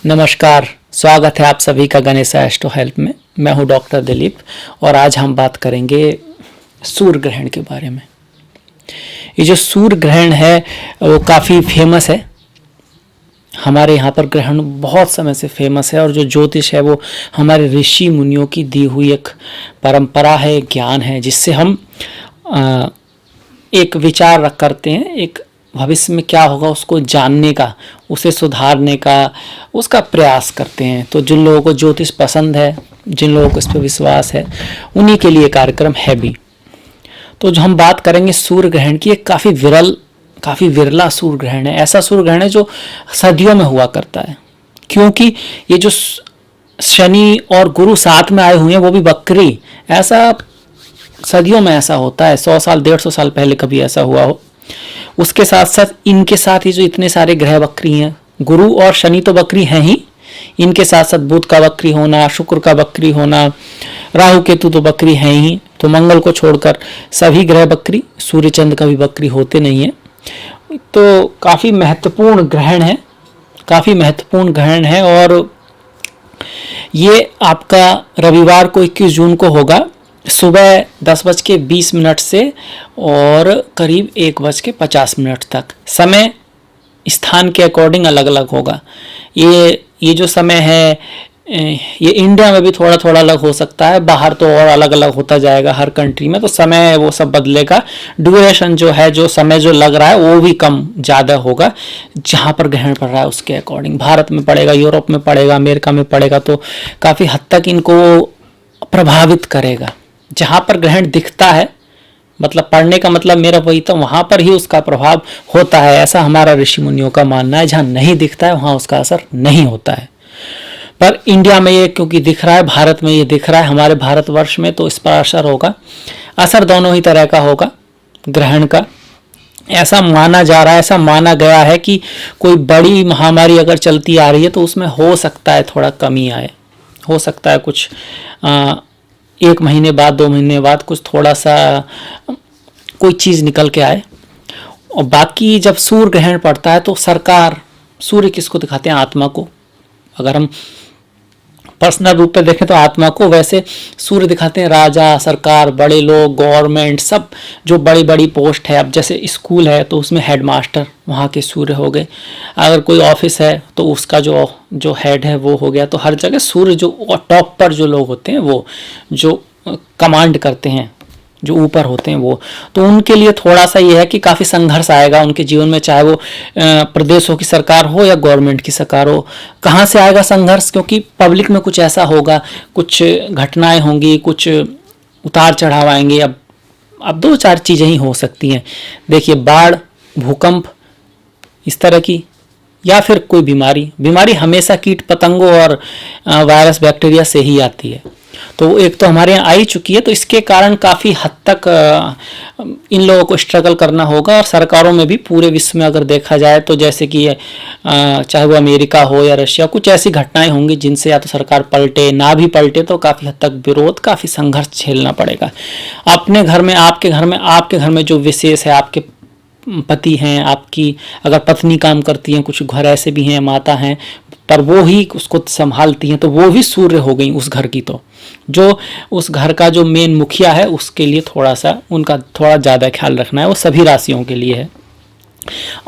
नमस्कार, स्वागत है आप सभी का गणेशा एस्ट्रो हेल्प में। मैं हूं डॉक्टर दिलीप और आज हम बात करेंगे सूर्य ग्रहण के बारे में। ये जो सूर्य ग्रहण है वो काफ़ी फेमस है। हमारे यहाँ पर ग्रहण बहुत समय से फेमस है और जो ज्योतिष है वो हमारे ऋषि मुनियों की दी हुई एक परंपरा है, ज्ञान है, जिससे हम एक विचार रख करते हैं, एक भविष्य में क्या होगा उसको जानने का, उसे सुधारने का, उसका प्रयास करते हैं। तो जिन लोगों को ज्योतिष पसंद है, जिन लोगों को इस पर विश्वास है, उन्हीं के लिए कार्यक्रम है भी। तो जो हम बात करेंगे सूर्य ग्रहण की, एक काफ़ी विरला सूर्य ग्रहण है। ऐसा सूर्य ग्रहण है जो सदियों में हुआ करता है, क्योंकि ये जो शनि और गुरु साथ में आए हुए हैं वो भी वक्री, ऐसा सदियों में ऐसा होता है। 100 साल 150 साल पहले कभी ऐसा हुआ हो। उसके साथ साथ इनके साथ ही जो इतने सारे ग्रह वक्री हैं, गुरु और शनि तो वक्री हैं ही, इनके साथ साथ बुध का वक्री होना, शुक्र का वक्री होना, राहु केतु तो वक्री हैं ही। तो मंगल को छोड़कर सभी ग्रह वक्री, सूर्य चंद्र का भी वक्री होते नहीं है। तो काफ़ी महत्वपूर्ण ग्रहण है और ये आपका रविवार को 21 जून को होगा, सुबह 10:20 से और करीब 1:50 तक। समय स्थान के अकॉर्डिंग अलग अलग होगा। ये जो समय है ये इंडिया में भी थोड़ा थोड़ा अलग हो सकता है, बाहर तो और अलग अलग होता जाएगा हर कंट्री में। तो समय वो सब बदलेगा। ड्यूरेशन जो है, जो समय जो लग रहा है वो भी कम ज़्यादा होगा जहाँ पर ग्रहण पड़ रहा है उसके अकॉर्डिंग। भारत में पड़ेगा, यूरोप में पड़ेगा, अमेरिका में पड़ेगा, तो काफ़ी हद तक इनको प्रभावित करेगा। जहाँ पर ग्रहण दिखता है, मतलब पढ़ने का मतलब मेरा वही, तो वहाँ पर ही उसका प्रभाव होता है, ऐसा हमारा ऋषि मुनियों का मानना है। जहाँ नहीं दिखता है वहाँ उसका असर नहीं होता है। पर इंडिया में ये क्योंकि दिख रहा है, भारत में ये दिख रहा है, हमारे भारतवर्ष में, तो इस पर असर होगा। असर दोनों ही तरह का होगा ग्रहण का। ऐसा माना जा रहा है, ऐसा माना गया है कि कोई बड़ी महामारी अगर चलती आ रही है तो उसमें हो सकता है थोड़ा कमी आए, हो सकता है कुछ 1 महीने बाद 2 महीने बाद कुछ थोड़ा सा कोई चीज़ निकल के आए। और बाकी जब सूर्य ग्रहण पड़ता है तो सरकार, सूर्य किसको दिखाते हैं? आत्मा को। अगर हम पर्सनल रूप पे देखें तो आत्मा को, वैसे सूर्य दिखाते हैं राजा, सरकार, बड़े लोग, गवर्नमेंट, सब जो बड़ी बड़ी पोस्ट है। अब जैसे स्कूल है तो उसमें हेडमास्टर वहाँ के सूर्य हो गए। अगर कोई ऑफिस है तो उसका जो हेड है वो हो गया। तो हर जगह सूर्य जो टॉप पर जो लोग होते हैं, वो जो कमांड करते हैं, जो ऊपर होते हैं वो, तो उनके लिए थोड़ा सा ये है कि काफ़ी संघर्ष आएगा उनके जीवन में, चाहे वो प्रदेशों की सरकार हो या गवर्नमेंट की सरकार हो। कहाँ से आएगा संघर्ष? क्योंकि पब्लिक में कुछ ऐसा होगा, कुछ घटनाएं होंगी, कुछ उतार चढ़ाव आएंगे। अब 2-4 चीज़ें ही हो सकती हैं। देखिए, बाढ़, भूकंप, इस तरह की, या फिर कोई बीमारी हमेशा कीट पतंगों और वायरस बैक्टीरिया से ही आती है। तो एक तो हमारे यहाँ आई चुकी है, तो इसके कारण काफ़ी हद तक इन लोगों को स्ट्रगल करना होगा। और सरकारों में भी पूरे विश्व में अगर देखा जाए तो जैसे कि चाहे वो अमेरिका हो या रशिया, कुछ ऐसी घटनाएं होंगी जिनसे या तो सरकार पलटे, ना भी पलटे तो काफ़ी हद तक विरोध, काफ़ी संघर्ष झेलना पड़ेगा। अपने घर में, आपके घर में जो विशेष है, आपके पति हैं, आपकी अगर पत्नी काम करती हैं, कुछ घर ऐसे भी हैं, माता हैं, पर वो ही उसको संभालती हैं, तो वो भी सूर्य हो गई उस घर की। तो जो उस घर का जो मेन मुखिया है उसके लिए उनका थोड़ा ज़्यादा ख्याल रखना है। वो सभी राशियों के लिए है।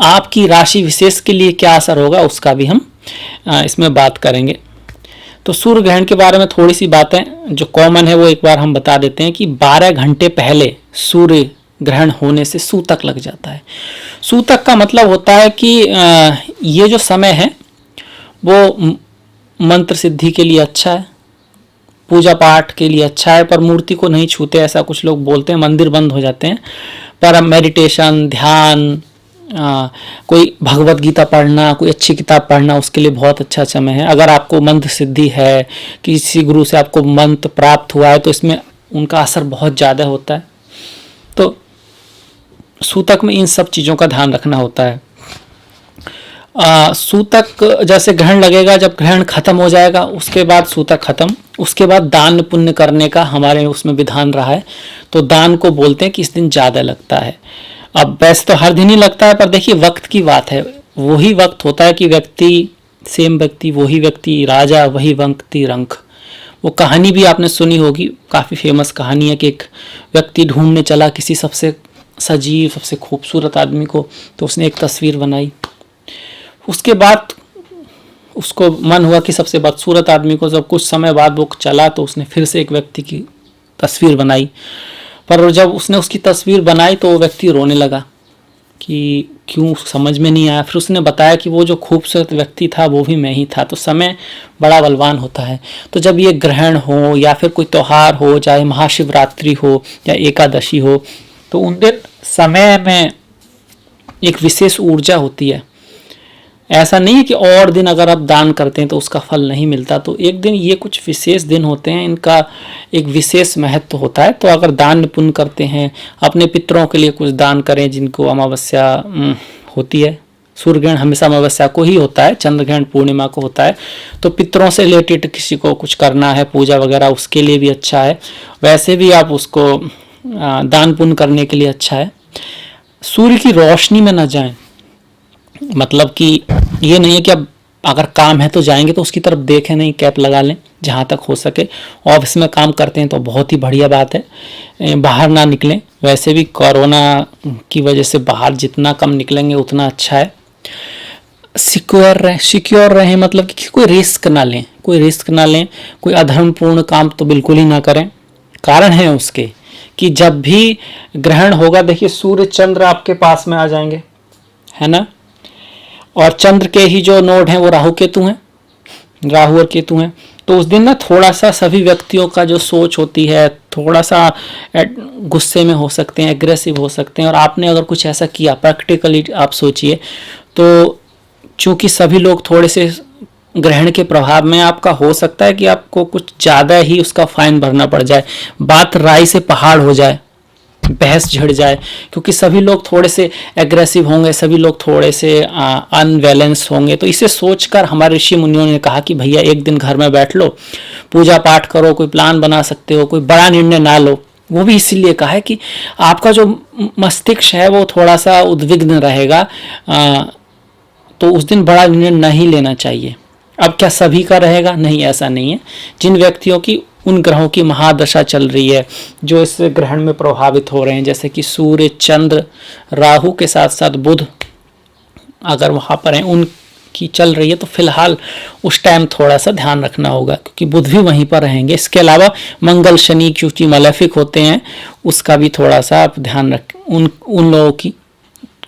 आपकी राशि विशेष के लिए क्या असर होगा उसका भी हम इसमें बात करेंगे। तो सूर्य ग्रहण के बारे में थोड़ी सी बातें जो कॉमन है वो एक बार हम बता देते हैं कि 12 घंटे पहले सूर्य ग्रहण होने से सूतक लग जाता है। सूतक का मतलब होता है कि ये जो समय है वो मंत्र सिद्धि के लिए अच्छा है, पूजा पाठ के लिए अच्छा है, पर मूर्ति को नहीं छूते, ऐसा कुछ लोग बोलते हैं, मंदिर बंद हो जाते हैं। पर मेडिटेशन, ध्यान, कोई भगवत गीता पढ़ना, कोई अच्छी किताब पढ़ना, उसके लिए बहुत अच्छा समय है। अगर आपको मंत्र सिद्धि है, किसी गुरु से आपको मंत्र प्राप्त हुआ है, तो इसमें उनका असर बहुत ज़्यादा होता है। तो सूतक में इन सब चीज़ों का ध्यान रखना होता है। सूतक जैसे ग्रहण लगेगा, जब ग्रहण खत्म हो जाएगा उसके बाद सूतक खत्म, उसके बाद दान पुण्य करने का हमारे उसमें विधान रहा है। तो दान को बोलते हैं कि इस दिन ज़्यादा लगता है। अब वैसे तो हर दिन ही लगता है, पर देखिए वक्त की बात है, वही वक्त होता है कि व्यक्ति सेम व्यक्ति वही व्यक्ति, राजा वही व्यक्ति रंक। वो कहानी भी आपने सुनी होगी, काफ़ी फेमस कहानी है कि एक व्यक्ति ढूंढने चला किसी सबसे सजीव सबसे खूबसूरत आदमी को, तो उसने एक तस्वीर बनाई। उसके बाद उसको मन हुआ कि सबसे बदसूरत आदमी को, जब कुछ समय बाद वो चला तो उसने फिर से एक व्यक्ति की तस्वीर बनाई। पर जब उसने उसकी तस्वीर बनाई तो वो व्यक्ति रोने लगा कि क्यों, समझ में नहीं आया। फिर उसने बताया कि वो जो खूबसूरत व्यक्ति था वो भी मैं ही था। तो समय बड़ा बलवान होता है। तो जब ये ग्रहण हो या फिर कोई त्यौहार हो, चाहे महाशिवरात्रि हो या एकादशी हो, तो उन दिन समय में एक विशेष ऊर्जा होती है। ऐसा नहीं है कि और दिन अगर आप दान करते हैं तो उसका फल नहीं मिलता। तो एक दिन, ये कुछ विशेष दिन होते हैं, इनका एक विशेष महत्व होता है। तो अगर दान पुण्य करते हैं, अपने पितरों के लिए कुछ दान करें जिनको अमावस्या होती है। सूर्य ग्रहण हमेशा अमावस्या को ही होता है, चंद्र ग्रहण पूर्णिमा को होता है। तो पितरों से रिलेटेड किसी को कुछ करना है, पूजा वगैरह, उसके लिए भी अच्छा है। वैसे भी आप उसको दान पुण्य करने के लिए अच्छा है। सूर्य की रोशनी में न जाएं, मतलब कि ये नहीं है कि अब अगर काम है तो जाएंगे तो उसकी तरफ देखें नहीं, कैप लगा लें जहाँ तक हो सके। ऑफिस में काम करते हैं तो बहुत ही बढ़िया बात है, बाहर ना निकलें। वैसे भी कोरोना की वजह से बाहर जितना कम निकलेंगे उतना अच्छा है। सिक्योर रहें, मतलब कि कोई रिस्क ना लें, कोई अधर्मपूर्ण काम तो बिल्कुल ही ना करें। कारण है उसके कि जब भी ग्रहण होगा, देखिए सूर्य चंद्र आपके पास में आ जाएंगे, है ना, और चंद्र के ही जो नोड हैं वो राहु और केतु हैं। तो उस दिन ना थोड़ा सा सभी व्यक्तियों का जो सोच होती है, थोड़ा सा गुस्से में हो सकते हैं, एग्रेसिव हो सकते हैं। और आपने अगर कुछ ऐसा किया, प्रैक्टिकली आप सोचिए, तो चूंकि सभी लोग थोड़े से ग्रहण के प्रभाव में, आपका हो सकता है कि आपको कुछ ज़्यादा ही उसका फाइन भरना पड़ जाए, बात राय से पहाड़ हो जाए, बहस झड़ जाए, क्योंकि सभी लोग थोड़े से एग्रेसिव होंगे, सभी लोग थोड़े से अनबैलेंस होंगे। तो इसे सोचकर हमारे ऋषि मुनियों ने कहा कि भैया एक दिन घर में बैठ लो, पूजा पाठ करो, कोई प्लान बना सकते हो, कोई बड़ा निर्णय ना लो। वो भी इसीलिए कहा है कि आपका जो मस्तिष्क है वो थोड़ा सा उद्विग्न रहेगा, तो उस दिन बड़ा निर्णय नहीं लेना चाहिए। अब क्या सभी का रहेगा? नहीं, ऐसा नहीं है। जिन व्यक्तियों की उन ग्रहों की महादशा चल रही है जो इस ग्रहण में प्रभावित हो रहे हैं, जैसे कि सूर्य, चंद्र, राहु के साथ साथ बुध अगर वहाँ पर हैं, उनकी चल रही है, तो फिलहाल उस टाइम थोड़ा सा ध्यान रखना होगा, क्योंकि बुध भी वहीं पर रहेंगे। इसके अलावा मंगल, शनि क्योंकि मलेफिक होते हैं, उसका भी थोड़ा सा आप ध्यान रखें। उन लोगों की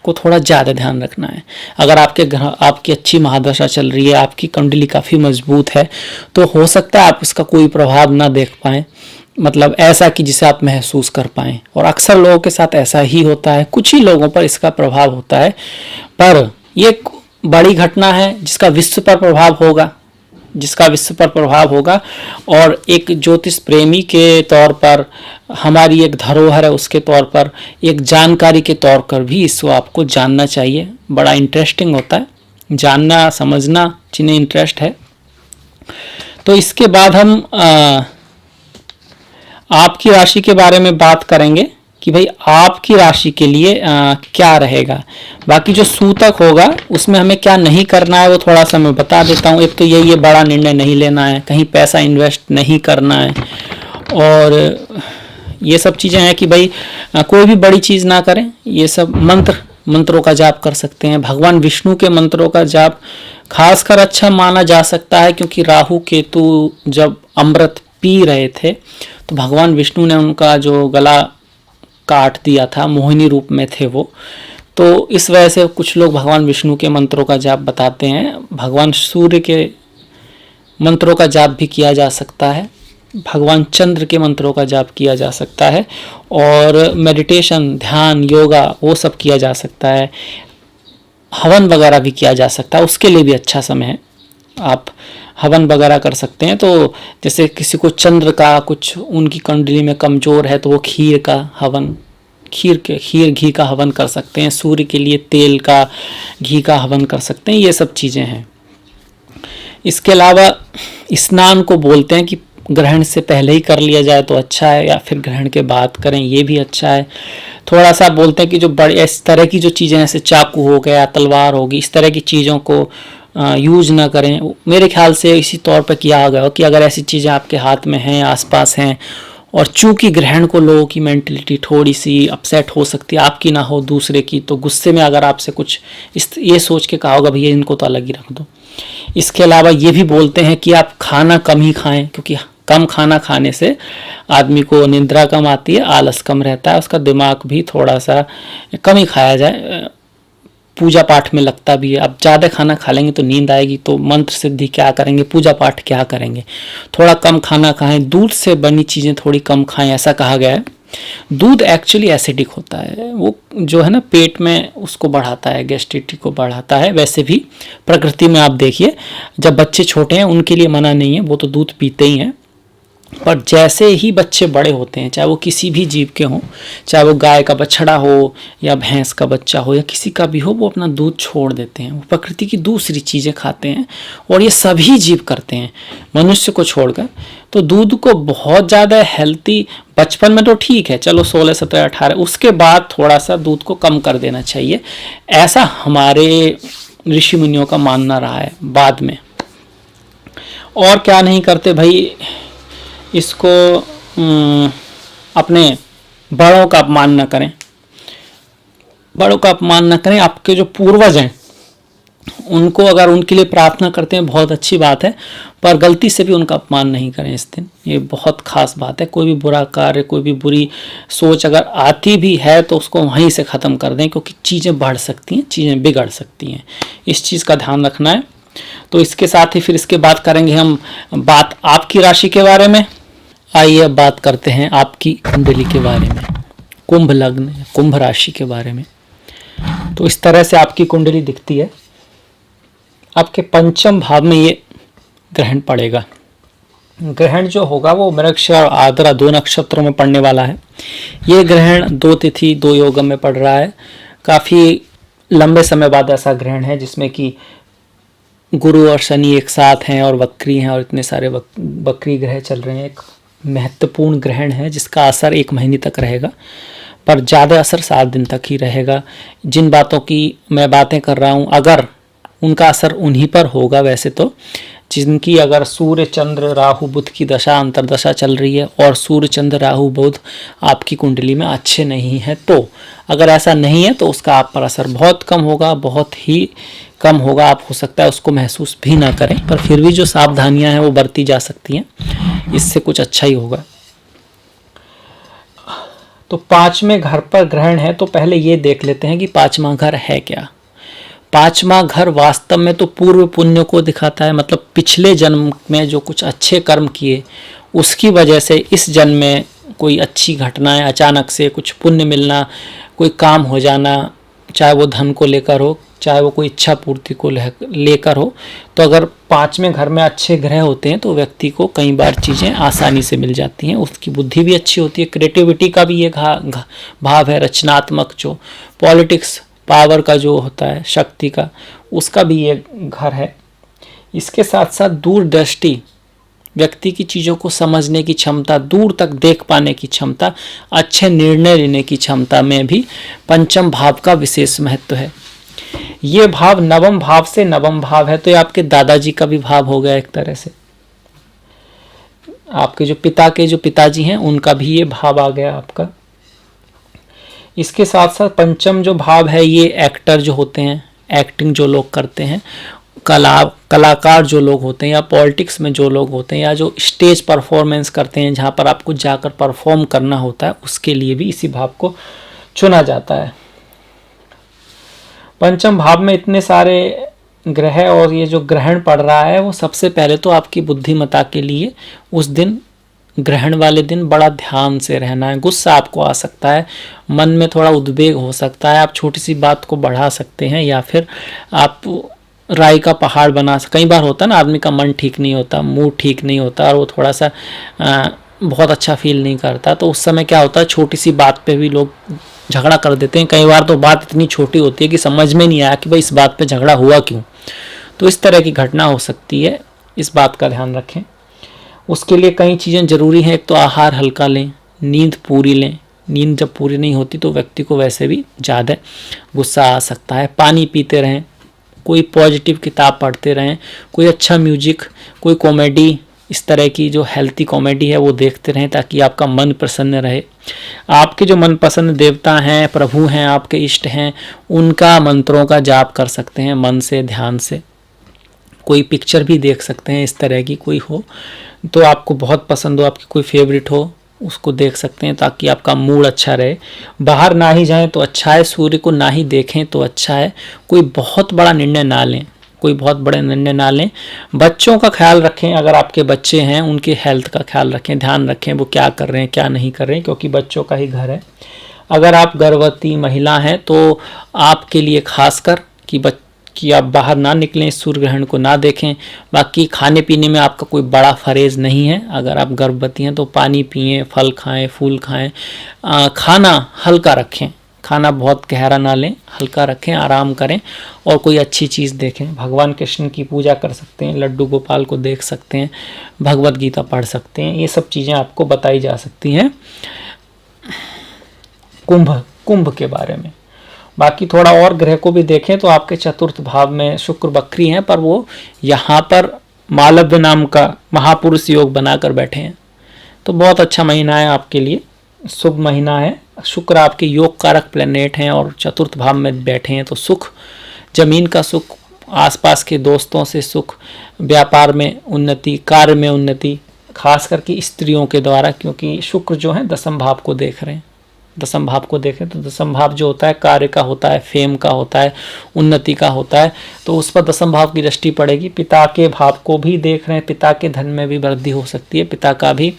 को थोड़ा ज़्यादा ध्यान रखना है। अगर आपकी अच्छी महादशा चल रही है, आपकी कुंडली काफ़ी मजबूत है, तो हो सकता है आप इसका कोई प्रभाव ना देख पाएँ, मतलब ऐसा कि जिसे आप महसूस कर पाएँ। और अक्सर लोगों के साथ ऐसा ही होता है, कुछ ही लोगों पर इसका प्रभाव होता है। पर ये बड़ी घटना है जिसका विश्व पर प्रभाव होगा, और एक ज्योतिष प्रेमी के तौर पर, हमारी एक धरोहर है उसके तौर पर, एक जानकारी के तौर पर भी इसको आपको जानना चाहिए। बड़ा इंटरेस्टिंग होता है जानना समझना, जिन्हें इंटरेस्ट है। तो इसके बाद हम आपकी राशि के बारे में बात करेंगे कि भाई आपकी राशि के लिए क्या रहेगा। बाकी जो सूतक होगा उसमें हमें क्या नहीं करना है वो थोड़ा सा मैं बता देता हूँ। एक तो ये बड़ा निर्णय नहीं लेना है, कहीं पैसा इन्वेस्ट नहीं करना है, और ये सब चीज़ें हैं कि भाई कोई भी बड़ी चीज़ ना करें। ये सब मंत्रों का जाप कर सकते हैं। भगवान विष्णु के मंत्रों का जाप खासकर अच्छा माना जा सकता है, क्योंकि राहु केतु जब अमृत पी रहे थे तो भगवान विष्णु ने उनका जो गला काट दिया था, मोहिनी रूप में थे वो। तो इस वजह से कुछ लोग भगवान विष्णु के मंत्रों का जाप बताते हैं। भगवान सूर्य के मंत्रों का जाप भी किया जा सकता है, भगवान चंद्र के मंत्रों का जाप किया जा सकता है, और मेडिटेशन, ध्यान, योगा वो सब किया जा सकता है। हवन वगैरह भी किया जा सकता है, उसके लिए भी अच्छा समय है, आप हवन वगैरह कर सकते हैं। तो जैसे किसी को चंद्र का कुछ उनकी कुंडली में कमज़ोर है तो वो खीर घी का हवन कर सकते हैं। सूर्य के लिए तेल का, घी का हवन कर सकते हैं। ये सब चीज़ें हैं। इसके अलावा स्नान को बोलते हैं कि ग्रहण से पहले ही कर लिया जाए तो अच्छा है, या फिर ग्रहण के बाद करें, ये भी अच्छा है। थोड़ा सा बोलते हैं कि जो बड़े इस तरह की जो चीज़ें, जैसे चाकू हो गया, तलवार होगी, इस तरह की चीज़ों को यूज ना करें। मेरे ख्याल से इसी तौर पर किया गया हो कि अगर ऐसी चीज़ें आपके हाथ में हैं, आसपास हैं, और चूंकि ग्रहण को लोगों की मेंटलिटी थोड़ी सी अपसेट हो सकती है, आपकी ना हो दूसरे की, तो गुस्से में अगर आपसे कुछ ये सोच के कहा होगा भैया इनको तो अलग ही रख दो। इसके अलावा ये भी बोलते हैं कि आप खाना कम ही खाएं, क्योंकि कम खाना खाने से आदमी को निद्रा कम आती है, आलस कम रहता है, उसका दिमाग भी थोड़ा सा कम ही खाया जाए, पूजा पाठ में लगता भी है। अब ज़्यादा खाना खा लेंगे तो नींद आएगी, तो मंत्र सिद्धि क्या करेंगे, पूजा पाठ क्या करेंगे। थोड़ा कम खाना खाएं, दूध से बनी चीज़ें थोड़ी कम खाएं, ऐसा कहा गया है। दूध एक्चुअली एसिडिक होता है, वो जो है ना पेट में उसको बढ़ाता है, गैस्ट्रिटी को बढ़ाता है। वैसे भी प्रकृति में आप देखिए, जब बच्चे छोटे हैं उनके लिए मना नहीं है, वो तो दूध पीते ही हैं, पर जैसे ही बच्चे बड़े होते हैं, चाहे वो किसी भी जीव के हों, चाहे वो गाय का बछड़ा हो या भैंस का बच्चा हो या किसी का भी हो, वो अपना दूध छोड़ देते हैं, वो प्रकृति की दूसरी चीज़ें खाते हैं। और ये सभी जीव करते हैं मनुष्य को छोड़कर। तो दूध को बहुत ज़्यादा हेल्थी बचपन में तो ठीक है, चलो 16, 17, 18, उसके बाद थोड़ा सा दूध को कम कर देना चाहिए, ऐसा हमारे ऋषि मुनियों का मानना रहा है। बाद में और क्या नहीं करते भाई, इसको अपने बड़ों का अपमान न करें, बड़ों का अपमान न करें। आपके जो पूर्वज हैं उनको अगर उनके लिए प्रार्थना करते हैं बहुत अच्छी बात है, पर गलती से भी उनका अपमान नहीं करें इस दिन, ये बहुत खास बात है। कोई भी बुरा कार्य, कोई भी बुरी सोच अगर आती भी है तो उसको वहीं से ख़त्म कर दें, क्योंकि चीज़ें बढ़ सकती हैं, चीज़ें बिगड़ सकती हैं, इस चीज़ का ध्यान रखना है। तो इसके साथ ही फिर इसके बाद करेंगे हम बात आपकी राशि के बारे में। आइए अब बात करते हैं आपकी कुंडली के बारे में, कुंभ लग्न, कुंभ राशि के बारे में। तो इस तरह से आपकी कुंडली दिखती है। आपके पंचम भाव में ये ग्रहण पड़ेगा। ग्रहण जो होगा वो मृगशिरा और आर्द्रा 2 नक्षत्रों में पड़ने वाला है। ये ग्रहण 2 तिथि 2 योगम में पड़ रहा है। काफ़ी लंबे समय बाद ऐसा ग्रहण है जिसमें कि गुरु और शनि एक साथ हैं और वक्री हैं, और इतने सारे वक्री ग्रह चल रहे हैं। एक महत्वपूर्ण ग्रहण है जिसका असर 1 महीने तक रहेगा, पर ज़्यादा असर 7 दिन तक ही रहेगा। जिन बातों की मैं बातें कर रहा हूँ, अगर उनका असर उन्हीं पर होगा वैसे तो, जिनकी अगर सूर्य चंद्र राहु बुध की दशा अंतरदशा चल रही है और सूर्य चंद्र राहु बुध आपकी कुंडली में अच्छे नहीं हैं, तो अगर ऐसा नहीं है तो उसका आप पर असर बहुत कम होगा, बहुत ही कम होगा। आप हो सकता है उसको महसूस भी ना करें, पर फिर भी जो सावधानियां हैं वो बरती जा सकती हैं, इससे कुछ अच्छा ही होगा। तो 5वें घर पर ग्रहण है, तो पहले ये देख लेते हैं कि 5वां घर है क्या। 5वां घर वास्तव में तो पूर्व पुण्य को दिखाता है, मतलब पिछले जन्म में जो कुछ अच्छे कर्म किए उसकी वजह से इस जन्म में कोई अच्छी घटनाएं, अचानक से कुछ पुण्य मिलना, कोई काम हो जाना, चाहे वो धन को लेकर हो, चाहे वो कोई इच्छा पूर्ति को लेकर हो। तो अगर 5वें घर में अच्छे ग्रह होते हैं तो व्यक्ति को कई बार चीज़ें आसानी से मिल जाती हैं, उसकी बुद्धि भी अच्छी होती है, क्रिएटिविटी का भी ये भाव है, रचनात्मक जो पॉलिटिक्स पावर का जो होता है, शक्ति का, उसका भी ये घर है। इसके साथ साथ दूरदृष्टि, व्यक्ति की चीज़ों को समझने की क्षमता, दूर तक देख पाने की क्षमता, अच्छे निर्णय लेने की क्षमता में भी पंचम भाव का विशेष महत्व है। ये भाव नवम भाव से नवम भाव है, तो ये आपके दादाजी का भी भाव हो गया एक तरह से। आपके जो पिता के जो पिताजी हैं उनका भी ये भाव आ गया आपका। इसके साथ साथ पंचम जो भाव है, ये एक्टर जो होते हैं, एक्टिंग जो लोग करते हैं, कलाकार जो लोग होते हैं, या पॉलिटिक्स में जो लोग होते हैं, या जो स्टेज परफॉर्मेंस करते हैं जहाँ पर आपको जाकर परफॉर्म करना होता है, उसके लिए भी इसी भाव को चुना जाता है। पंचम भाव में इतने सारे ग्रह और ये जो ग्रहण पड़ रहा है, वो सबसे पहले तो आपकी बुद्धिमत्ता के लिए उस दिन, ग्रहण वाले दिन बड़ा ध्यान से रहना है। गुस्सा आपको आ सकता है, मन में थोड़ा उद्वेग हो सकता है, आप छोटी सी बात को बढ़ा सकते हैं, या फिर आप राई का पहाड़ बना सकते। कई बार होता है ना, आदमी का मन ठीक नहीं होता, मूड ठीक नहीं होता, और वो थोड़ा सा बहुत अच्छा फील नहीं करता, तो उस समय क्या होता है, छोटी सी बात पे भी लोग झगड़ा कर देते हैं। कई बार तो बात इतनी छोटी होती है कि समझ में नहीं आया कि भाई इस बात पे झगड़ा हुआ क्यों। तो इस तरह की घटना हो सकती है, इस बात का ध्यान रखें। उसके लिए कई चीज़ें ज़रूरी हैं। एक तो आहार हल्का लें, नींद पूरी लें। नींद जब पूरी नहीं होती तो व्यक्ति को वैसे भी ज़्यादा गुस्सा आ सकता है। पानी पीते रहें, कोई पॉजिटिव किताब पढ़ते रहें, कोई अच्छा म्यूजिक, कोई कॉमेडी, इस तरह की जो हेल्थी कॉमेडी है वो देखते रहें ताकि आपका मन प्रसन्न रहे। आपके जो मनपसंद देवता हैं, प्रभु हैं, आपके इष्ट हैं, उनका मंत्रों का जाप कर सकते हैं मन से, ध्यान से। कोई पिक्चर भी देख सकते हैं इस तरह की, कोई हो तो आपको बहुत पसंद हो, आपकी कोई फेवरेट हो, उसको देख सकते हैं ताकि आपका मूड अच्छा रहे। बाहर ना ही जाएं तो अच्छा है, सूर्य को ना ही देखें तो अच्छा है। कोई बहुत बड़ा निर्णय ना लें, कोई बहुत बड़े निर्णय ना लें। बच्चों का ख्याल रखें, अगर आपके बच्चे हैं उनके हेल्थ का ख्याल रखें, ध्यान रखें वो क्या कर रहे हैं क्या नहीं कर रहे हैं, क्योंकि बच्चों का ही घर है। अगर आप गर्भवती महिला हैं तो आपके लिए खासकर कि आप बाहर ना निकलें, सूर्य ग्रहण को ना देखें। बाकी खाने पीने में आपका कोई बड़ा फरेज नहीं है। अगर आप गर्भवती हैं तो पानी पिएं, फल खाएं, फूल खाएं, खाना हल्का रखें, खाना बहुत गहरा ना लें, हल्का रखें, आराम करें और कोई अच्छी चीज़ देखें। भगवान कृष्ण की पूजा कर सकते हैं, लड्डू गोपाल को देख सकते हैं, भगवत गीता पढ़ सकते हैं। ये सब चीज़ें आपको बताई जा सकती हैं कुंभ के बारे में। बाकी थोड़ा और ग्रह को भी देखें तो आपके चतुर्थ भाव में शुक्र वक्री हैं, पर वो यहाँ पर मालव्य नाम का महापुरुष योग बनाकर बैठे हैं। तो बहुत अच्छा महीना है आपके लिए, शुभ महीना है। शुक्र आपके योग कारक प्लैनेट हैं और चतुर्थ भाव में बैठे हैं, तो सुख, जमीन का सुख, आसपास के दोस्तों से सुख, व्यापार में उन्नति, कार्य में उन्नति, खास करके स्त्रियों के द्वारा, क्योंकि शुक्र जो है दसम भाव को देख रहे हैं। दसम भाव को देखें तो दसम भाव जो होता है कार्य का होता है, फेम का होता है, उन्नति का होता है, तो उस पर दसम भाव की दृष्टि पड़ेगी। पिता के भाव को भी देख रहे हैं, पिता के धन में भी वृद्धि हो सकती है, पिता का भी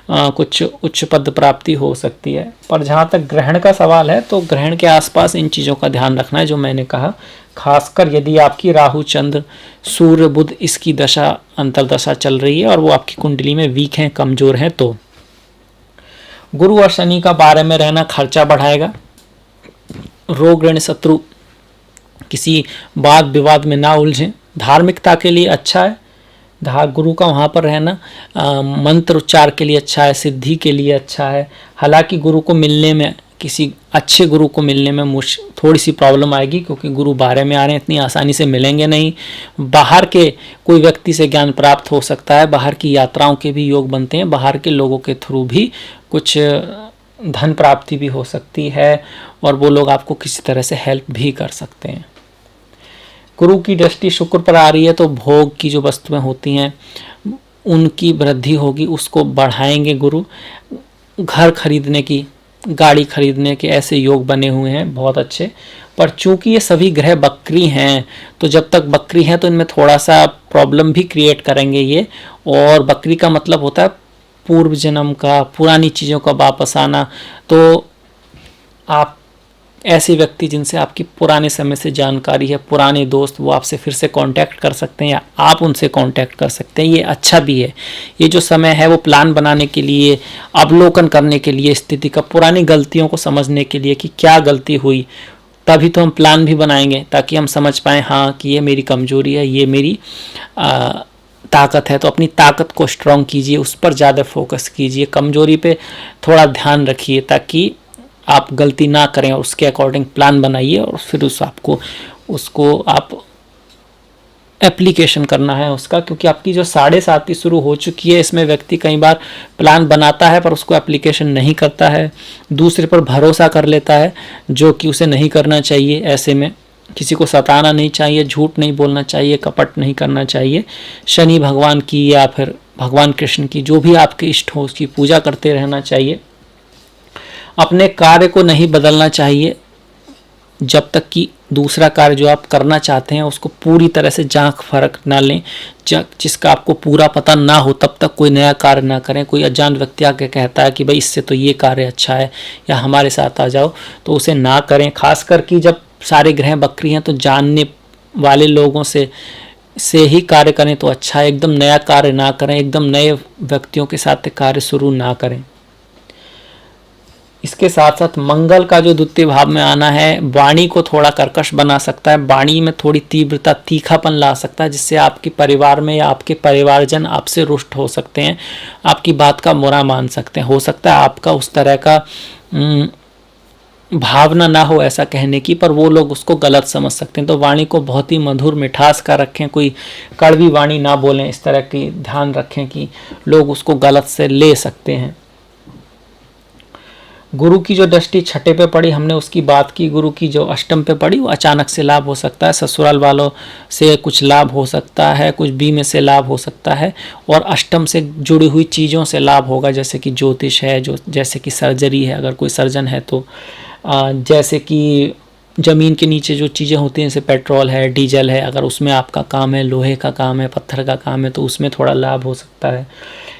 कुछ उच्च पद प्राप्ति हो सकती है। पर जहाँ तक ग्रहण का सवाल है तो ग्रहण के आसपास इन चीज़ों का ध्यान रखना है जो मैंने कहा। खासकर यदि आपकी राहु, चंद्र, सूर्य, बुध इसकी दशा अंतर्दशा चल रही है और वो आपकी कुंडली में वीक हैं, कमज़ोर हैं, तो गुरु और शनि का बारे में रहना खर्चा बढ़ाएगा। रोग, ऋण, शत्रु, किसी वाद विवाद में ना उलझें। धार्मिकता के लिए अच्छा है, गुरु का वहाँ पर रहना मंत्र उच्चार के लिए अच्छा है, सिद्धि के लिए अच्छा है। हालांकि गुरु को मिलने में, किसी अच्छे गुरु को मिलने में थोड़ी सी प्रॉब्लम आएगी, क्योंकि गुरु बारह में आ रहे हैं, इतनी आसानी से मिलेंगे नहीं। बाहर के कोई व्यक्ति से ज्ञान प्राप्त हो सकता है, बाहर की यात्राओं के भी योग बनते हैं, बाहर के लोगों के थ्रू भी कुछ धन प्राप्ति भी हो सकती है और वो लोग आपको किसी तरह से हेल्प भी कर सकते हैं। गुरु की दृष्टि शुक्र पर आ रही है तो भोग की जो वस्तुएं होती हैं उनकी वृद्धि होगी, उसको बढ़ाएंगे गुरु। घर खरीदने की, गाड़ी खरीदने के ऐसे योग बने हुए हैं बहुत अच्छे। पर चूंकि ये सभी ग्रह बकरी हैं तो जब तक बकरी हैं तो इनमें थोड़ा सा प्रॉब्लम भी क्रिएट करेंगे ये। और बकरी का मतलब होता है पूर्व जन्म का, पुरानी चीज़ों का वापस आना। तो आप ऐसे व्यक्ति जिनसे आपकी पुराने समय से जानकारी है, पुराने दोस्त, वो आपसे फिर से कांटेक्ट कर सकते हैं या आप उनसे कांटेक्ट कर सकते हैं। ये अच्छा भी है। ये जो समय है वो प्लान बनाने के लिए, अवलोकन करने के लिए, स्थिति का, पुरानी गलतियों को समझने के लिए कि क्या गलती हुई, तभी तो हम प्लान भी बनाएंगे ताकि हम समझ पाएँ हाँ कि ये मेरी कमजोरी है, ये मेरी ताकत है। तो अपनी ताकत को स्ट्रॉन्ग कीजिए, उस पर ज़्यादा फोकस कीजिए, कमजोरी पे थोड़ा ध्यान रखिए ताकि आप गलती ना करें और उसके अकॉर्डिंग प्लान बनाइए और फिर उसको आप एप्लीकेशन करना है उसका। क्योंकि आपकी जो 7:30 शुरू हो चुकी है, इसमें व्यक्ति कई बार प्लान बनाता है पर उसको एप्लीकेशन नहीं करता है, दूसरे पर भरोसा कर लेता है जो कि उसे नहीं करना चाहिए। ऐसे में किसी को सताना नहीं चाहिए, झूठ नहीं बोलना चाहिए, कपट नहीं करना चाहिए। शनि भगवान की या फिर भगवान कृष्ण की, जो भी आपके इष्ट हो, उसकी पूजा करते रहना चाहिए। अपने कार्य को नहीं बदलना चाहिए जब तक कि दूसरा कार्य जो आप करना चाहते हैं उसको पूरी तरह से झांक फर्क ना लें, जिसका आपको पूरा पता ना हो तब तक कोई नया कार्य ना करें। कोई अजान व्यक्ति आके कहता है कि भाई इससे तो ये कार्य अच्छा है या हमारे साथ आ जाओ, तो उसे ना करें। खासकर कि जब सारे ग्रह बकरी हैं तो जानने वाले लोगों से ही कार्य करें तो अच्छा है। एकदम नया कार्य ना करें, एकदम नए व्यक्तियों के साथ कार्य शुरू ना करें। इसके साथ साथ मंगल का जो द्वितीय भाव में आना है वाणी को थोड़ा कर्कश बना सकता है, वाणी में थोड़ी तीव्रता, तीखापन ला सकता है, जिससे आपके परिवार में या आपके परिवारजन आपसे रुष्ट हो सकते हैं, आपकी बात का बुरा मान सकते हैं। हो सकता है आपका उस तरह का भावना ना हो ऐसा कहने की, पर वो लोग उसको गलत समझ सकते हैं। तो वाणी को बहुत ही मधुर मिठास का रखें, कोई कड़वी वाणी ना बोलें, इस तरह की ध्यान रखें कि लोग उसको गलत से ले सकते हैं। गुरु की जो दृष्टि छठे पे पड़ी, हमने उसकी बात की। गुरु की जो अष्टम पे पड़ी, वो अचानक से लाभ हो सकता है, ससुराल वालों से कुछ लाभ हो सकता है, कुछ बीमे से लाभ हो सकता है, और अष्टम से जुड़ी हुई चीज़ों से लाभ होगा, जैसे कि ज्योतिष है, जो जैसे कि सर्जरी है, अगर कोई सर्जन है तो, जैसे कि ज़मीन के नीचे जो चीज़ें होती हैं, जैसे पेट्रोल है, डीजल है, अगर उसमें आपका काम है, लोहे का काम है, पत्थर का काम है, तो उसमें थोड़ा लाभ हो सकता है।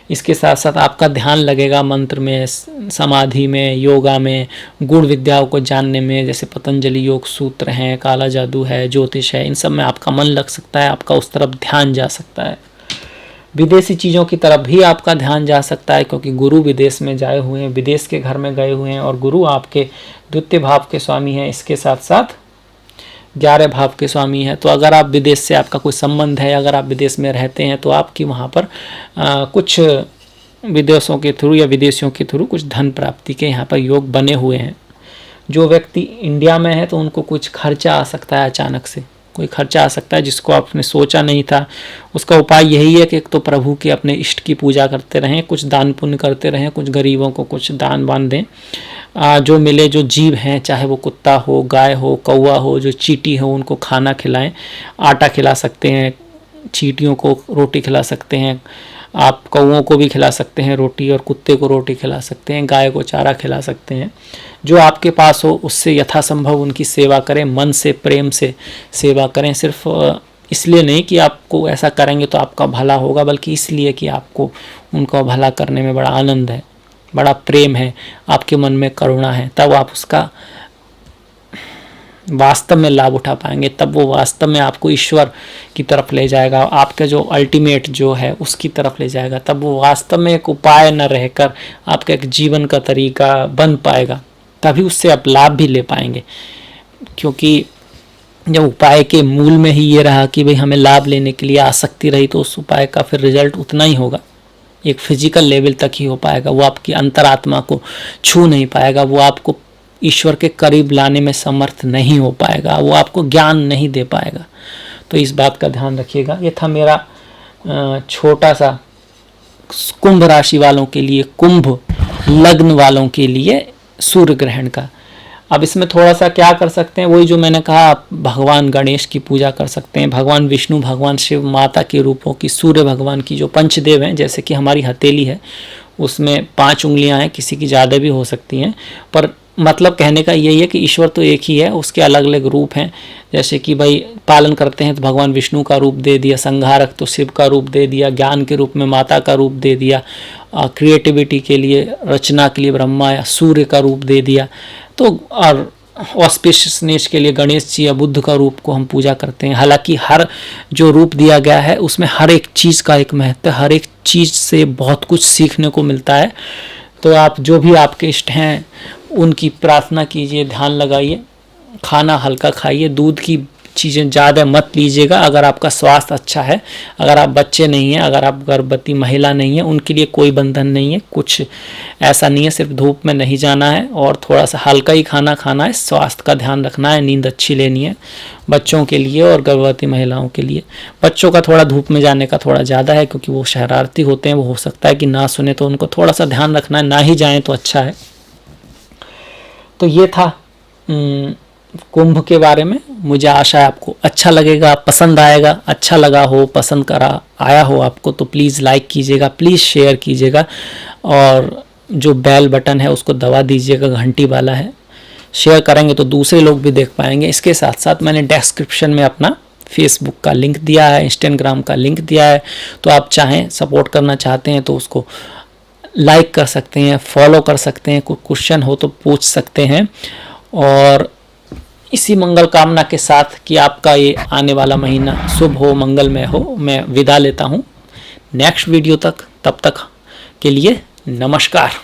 इसके साथ साथ आपका ध्यान लगेगा मंत्र में, समाधि में, योगा में, गुण विद्याओं को जानने में, जैसे पतंजलि योग सूत्र हैं, काला जादू है, ज्योतिष है, इन सब में आपका मन लग सकता है, आपका उस तरफ ध्यान जा सकता है। विदेशी चीज़ों की तरफ भी आपका ध्यान जा सकता है, क्योंकि गुरु विदेश में जाए हुए हैं, विदेश के घर में गए हुए हैं, और गुरु आपके द्वितीय भाव के स्वामी हैं, इसके साथ साथ 11 भाव के स्वामी है। तो अगर आप विदेश से आपका कोई संबंध है, अगर आप विदेश में रहते हैं, तो आपकी वहाँ पर कुछ विदेशों के थ्रू या विदेशियों के थ्रू कुछ धन प्राप्ति के यहाँ पर योग बने हुए हैं। जो व्यक्ति इंडिया में है तो उनको कुछ खर्चा आ सकता है, अचानक से कोई खर्चा आ सकता है जिसको आपने सोचा नहीं था। उसका उपाय यही है कि एक तो प्रभु के अपने इष्ट की पूजा करते रहें, कुछ दान पुण्य करते रहें, कुछ गरीबों को कुछ दान वान दें। जो मिले, जो जीव हैं, चाहे वो कुत्ता हो, गाय हो, कौवा हो, जो चींटी हो, उनको खाना खिलाएं। आटा खिला सकते हैं, चींटियों को रोटी खिला सकते हैं, आप कौवों को भी खिला सकते हैं रोटी, और कुत्ते को रोटी खिला सकते हैं, गाय को चारा खिला सकते हैं। जो आपके पास हो उससे यथासंभव उनकी सेवा करें, मन से, प्रेम से सेवा करें। सिर्फ इसलिए नहीं कि आपको ऐसा करेंगे तो आपका भला होगा, बल्कि इसलिए कि आपको उनका भला करने में बड़ा आनंद है, बड़ा प्रेम है, आपके मन में करुणा है, तब आप उसका वास्तव में लाभ उठा पाएंगे। तब वो वास्तव में आपको ईश्वर की तरफ ले जाएगा, आपका जो अल्टीमेट जो है उसकी तरफ ले जाएगा। तब वो वास्तव में एक उपाय न रहकर आपका एक जीवन का तरीका बन पाएगा, तभी उससे आप लाभ भी ले पाएंगे। क्योंकि जब उपाय के मूल में ही ये रहा कि भाई हमें लाभ लेने के लिए आसक्ति रही, तो उस उपाय का फिर रिजल्ट उतना ही होगा, एक फिजिकल लेवल तक ही हो पाएगा। वो आपकी अंतरात्मा को छू नहीं पाएगा, वो आपको ईश्वर के करीब लाने में समर्थ नहीं हो पाएगा, वो आपको ज्ञान नहीं दे पाएगा। तो इस बात का ध्यान रखिएगा। ये था मेरा छोटा सा कुंभ राशि वालों के लिए, कुंभ लग्न वालों के लिए सूर्य ग्रहण का। अब इसमें थोड़ा सा क्या कर सकते हैं, वही जो मैंने कहा, आप भगवान गणेश की पूजा कर सकते हैं, भगवान विष्णु, भगवान शिव, माता के रूपों की, सूर्य भगवान की जो पंचदेव हैं, जैसे कि हमारी हथेली है उसमें 5 उंगलियां हैं, किसी की ज़्यादा भी हो सकती हैं, पर मतलब कहने का यही है कि ईश्वर तो एक ही है, उसके अलग अलग रूप हैं। जैसे कि भाई पालन करते हैं तो भगवान विष्णु का रूप दे दिया, संहारक तो शिव का रूप दे दिया, ज्ञान के रूप में माता का रूप दे दिया, क्रिएटिविटी के लिए, रचना के लिए ब्रह्मा या सूर्य का रूप दे दिया। तो और ऑस्पिशियसनेस के लिए गणेश जी या बुद्ध का रूप को हम पूजा करते हैं। हालांकि हर जो रूप दिया गया है उसमें हर एक चीज़ का एक महत्व, हर एक चीज़ से बहुत कुछ सीखने को मिलता है। तो आप जो भी आपके इष्ट हैं उनकी प्रार्थना कीजिए, ध्यान लगाइए, खाना हल्का खाइए, दूध की चीज़ें ज़्यादा मत लीजिएगा। अगर आपका स्वास्थ्य अच्छा है, अगर आप बच्चे नहीं हैं, अगर आप गर्भवती महिला नहीं है, उनके लिए कोई बंधन नहीं है, कुछ ऐसा नहीं है, सिर्फ धूप में नहीं जाना है और थोड़ा सा हल्का ही खाना खाना है, स्वास्थ्य का ध्यान रखना है, नींद अच्छी लेनी है बच्चों के लिए और गर्भवती महिलाओं के लिए। बच्चों का थोड़ा धूप में जाने का थोड़ा ज़्यादा है क्योंकि वो शरारती होते हैं, वो हो सकता है कि ना सुने, तो उनको थोड़ा सा ध्यान रखना है, ना ही जाएँ तो अच्छा है। तो ये था कुंभ के बारे में। मुझे आशा है आपको अच्छा लगेगा, पसंद आएगा। अच्छा लगा हो, पसंद करा आया हो आपको तो प्लीज़ लाइक कीजिएगा, प्लीज़ शेयर कीजिएगा, और जो बेल बटन है उसको दबा दीजिएगा, घंटी वाला है। शेयर करेंगे तो दूसरे लोग भी देख पाएंगे। इसके साथ साथ मैंने डिस्क्रिप्शन में अपना फेसबुक का लिंक दिया है, इंस्टाग्राम का लिंक दिया है, तो आप चाहें सपोर्ट करना चाहते हैं तो उसको लाइक कर सकते हैं, फॉलो कर सकते हैं, कोई क्वेश्चन हो तो पूछ सकते हैं। और इसी मंगल कामना के साथ कि आपका ये आने वाला महीना शुभ हो, मंगलमय हो, मैं विदा लेता हूँ नेक्स्ट वीडियो तक। तब तक के लिए नमस्कार।